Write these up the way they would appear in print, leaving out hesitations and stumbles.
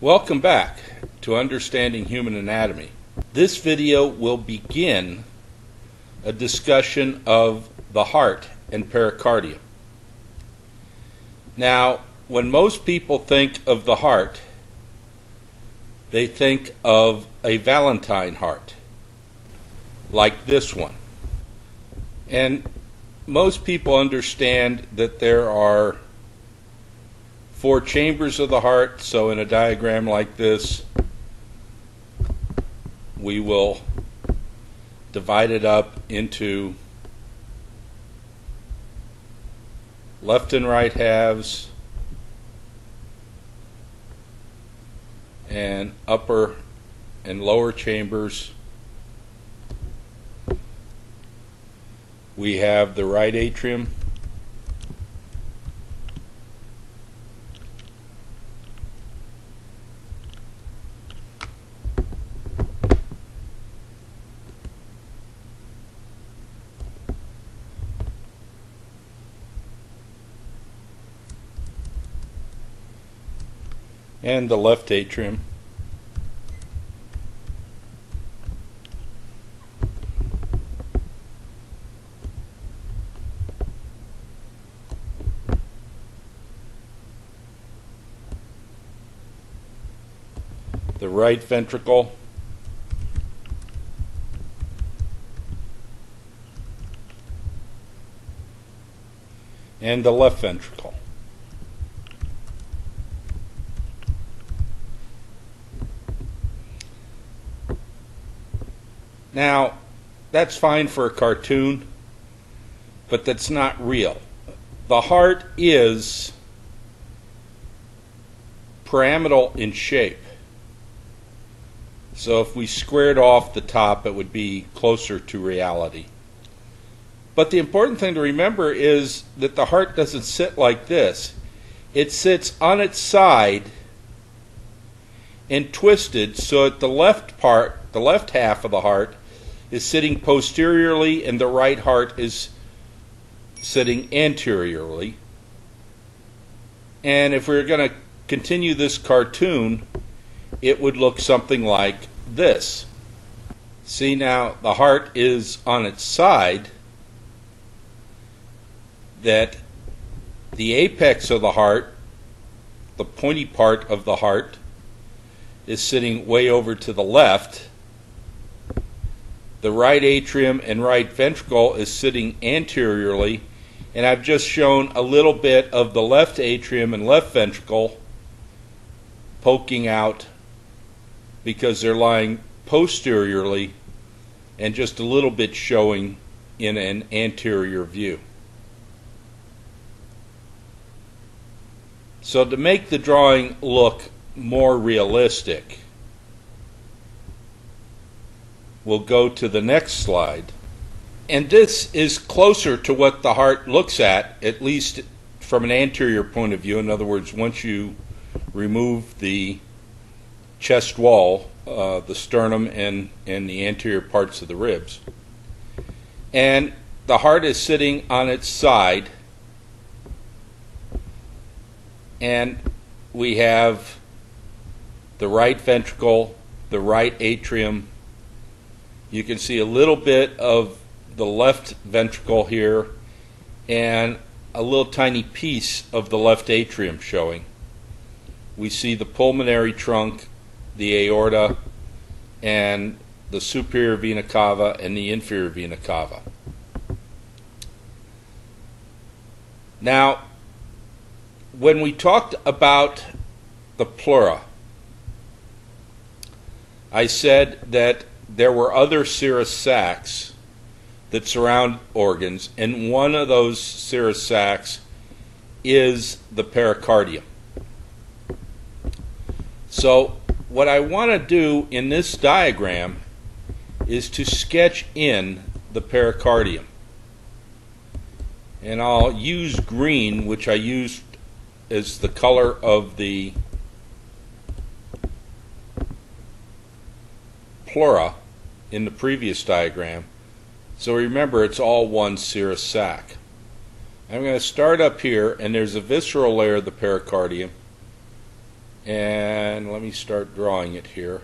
Welcome back to Understanding Human Anatomy. This video will begin a discussion of the heart and pericardium. Now, when most people think of the heart, they think of a Valentine heart, like this one. And most people understand that there are 4 chambers of the heart, so in a diagram like this, we will divide it up into left and right halves and upper and lower chambers. We have the right atrium, and the left atrium. The right ventricle, and the left ventricle. Now, that's fine for a cartoon, but that's not real. The heart is pyramidal in shape. So if we squared off the top, it would be closer to reality. But the important thing to remember is that the heart doesn't sit like this. It sits on its side and twisted so that the left part, the left half of the heart, is sitting posteriorly and the right heart is sitting anteriorly. And if we were going to continue this cartoon, it would look something like this. See, now the heart is on its side, that the apex of the heart, the pointy part of the heart, is sitting way over to the left. The right atrium and right ventricle is sitting anteriorly, and I've just shown a little bit of the left atrium and left ventricle poking out because they're lying posteriorly and just a little bit showing in an anterior view. So to make the drawing look more realistic, we'll go to the next slide. And this is closer to what the heart looks at least from an anterior point of view. In other words, once you remove the chest wall, the sternum and the anterior parts of the ribs. And the heart is sitting on its side, and we have the right ventricle, the right atrium. You can see a little bit of the left ventricle here and a little tiny piece of the left atrium showing. We see the pulmonary trunk, the aorta, and the superior vena cava and the inferior vena cava. Now, when we talked about the pleura, I said that there were other serous sacs that surround organs, and one of those serous sacs is the pericardium. So what I want to do in this diagram is to sketch in the pericardium. And I'll use green, which I used as the color of the pleura in the previous diagram. So remember, it's all one serous sac. I'm going to start up here, and there's a visceral layer of the pericardium, And let me start drawing it here.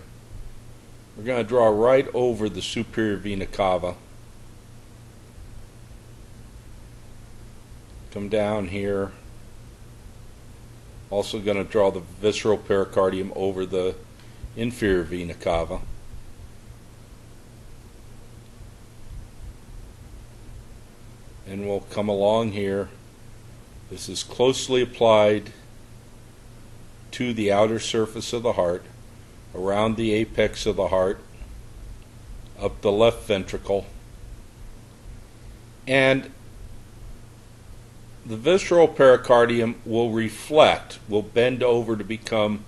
We're going to draw right over the superior vena cava. Come down here. Also going to draw the visceral pericardium over the inferior vena cava. And we'll come along here. This is closely applied to the outer surface of the heart, around the apex of the heart, up the left ventricle. And the visceral pericardium will reflect, will bend over to become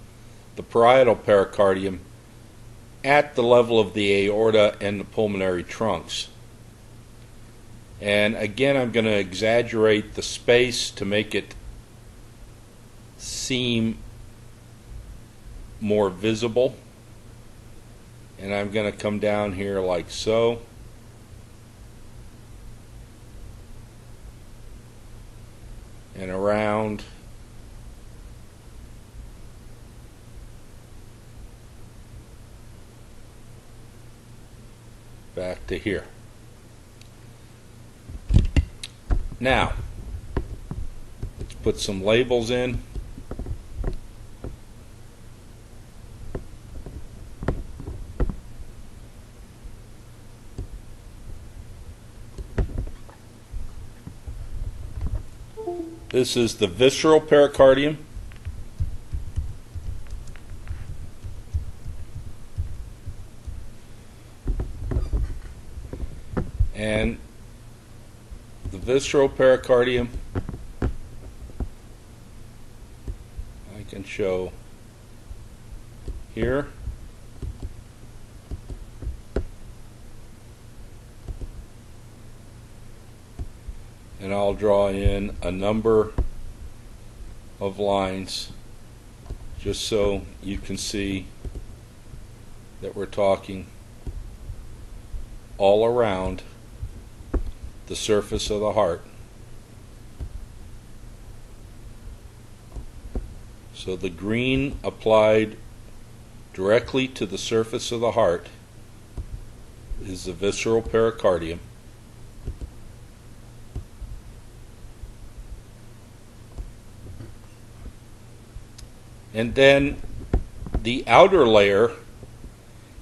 the parietal pericardium at the level of the aorta and the pulmonary trunks. And again, I'm going to exaggerate the space to make it seem more visible. And I'm going to come down here like so. And around. Back to here. Now, let's put some labels in. This is the visceral pericardium. And the visceral pericardium, I can show here. And I'll draw in a number of lines just so you can see that we're talking all around the surface of the heart. So the green applied directly to the surface of the heart is the visceral pericardium. And then the outer layer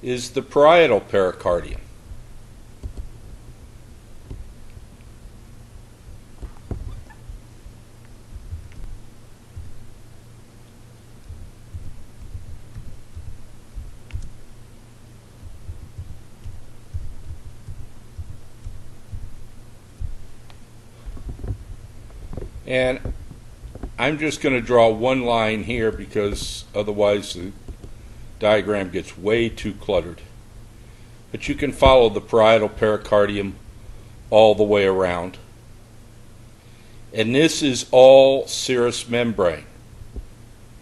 is the parietal pericardium. And I'm just going to draw one line here because otherwise the diagram gets way too cluttered. But you can follow the parietal pericardium all the way around. And this is all serous membrane.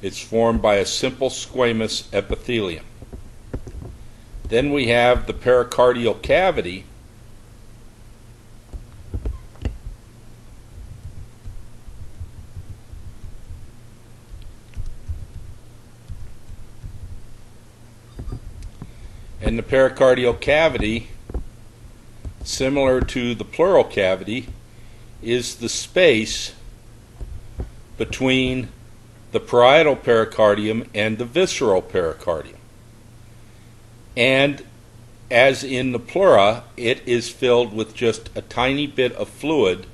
It's formed by a simple squamous epithelium. Then we have the pericardial cavity, and the pericardial cavity, similar to the pleural cavity, is the space between the parietal pericardium and the visceral pericardium. And as in the pleura, it is filled with just a tiny bit of fluid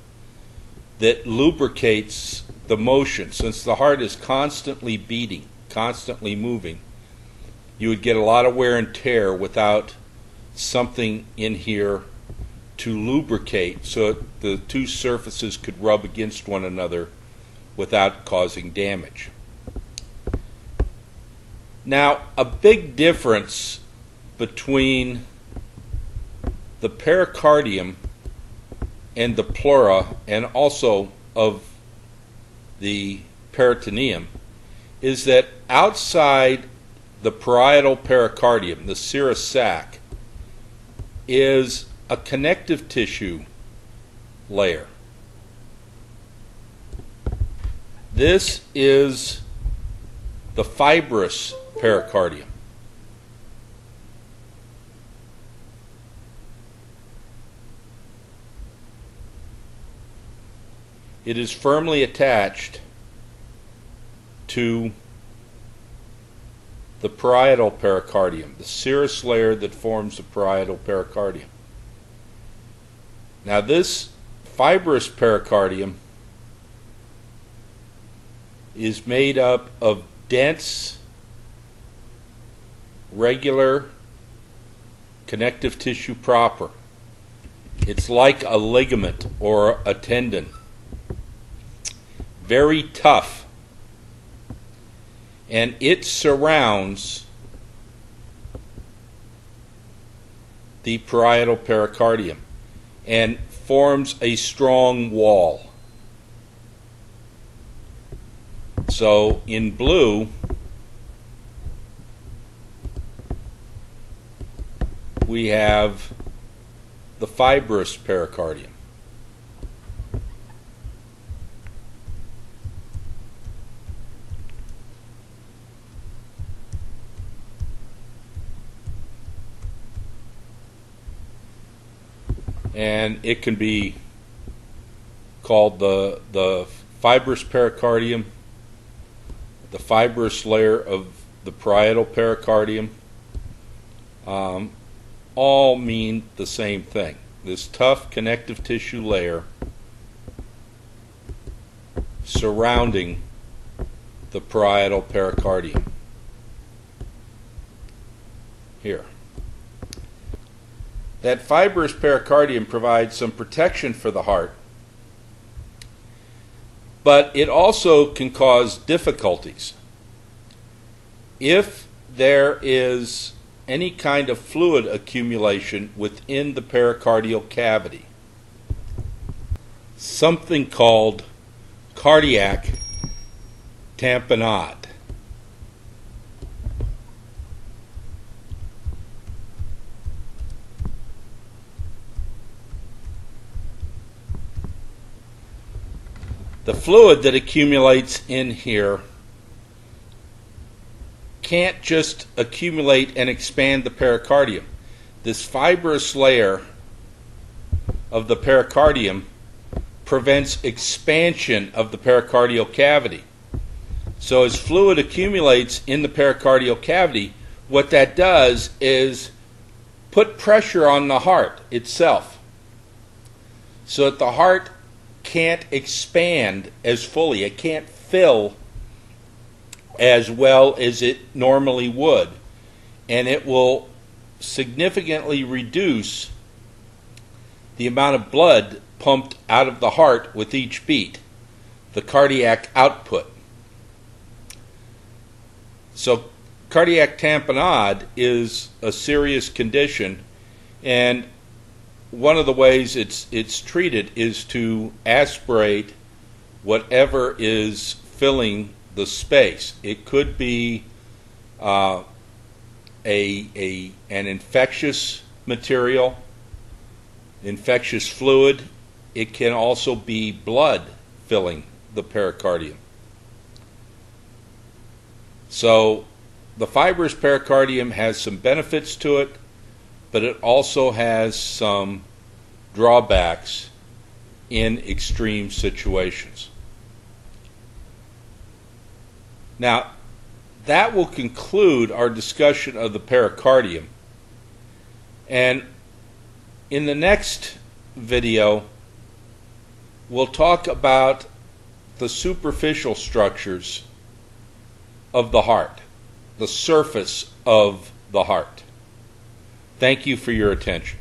that lubricates the motion. Since the heart is constantly beating, constantly moving, you would get a lot of wear and tear without something in here to lubricate so the two surfaces could rub against one another without causing damage. Now, a big difference between the pericardium and the pleura, and also of the peritoneum, is that outside the parietal pericardium, the serous sac, is a connective tissue layer. This is the fibrous pericardium. It is firmly attached to the parietal pericardium, the serous layer that forms the parietal pericardium. Now this fibrous pericardium is made up of dense, regular connective tissue proper. It's like a ligament or a tendon. Very tough. And it surrounds the parietal pericardium and forms a strong wall. So in blue, we have the fibrous pericardium. And it can be called the fibrous pericardium, the fibrous layer of the parietal pericardium. All mean the same thing. This tough connective tissue layer surrounding the parietal pericardium. Here. That fibrous pericardium provides some protection for the heart, but it also can cause difficulties. If there is any kind of fluid accumulation within the pericardial cavity, something called cardiac tamponade. The fluid that accumulates in here can't just accumulate and expand the pericardium. This fibrous layer of the pericardium prevents expansion of the pericardial cavity. So as fluid accumulates in the pericardial cavity, what that does is put pressure on the heart itself, so that the heart can't expand as fully. It can't fill as well as it normally would, and it will significantly reduce the amount of blood pumped out of the heart with each beat, the cardiac output. So cardiac tamponade is a serious condition, and one of the ways it's treated is to aspirate whatever is filling the space. It could be an infectious material, infectious fluid. It can also be blood filling the pericardium. So the fibrous pericardium has some benefits to it, but it also has some drawbacks in extreme situations. Now, that will conclude our discussion of the pericardium. And in the next video, we'll talk about the superficial structures of the heart, the surface of the heart. Thank you for your attention.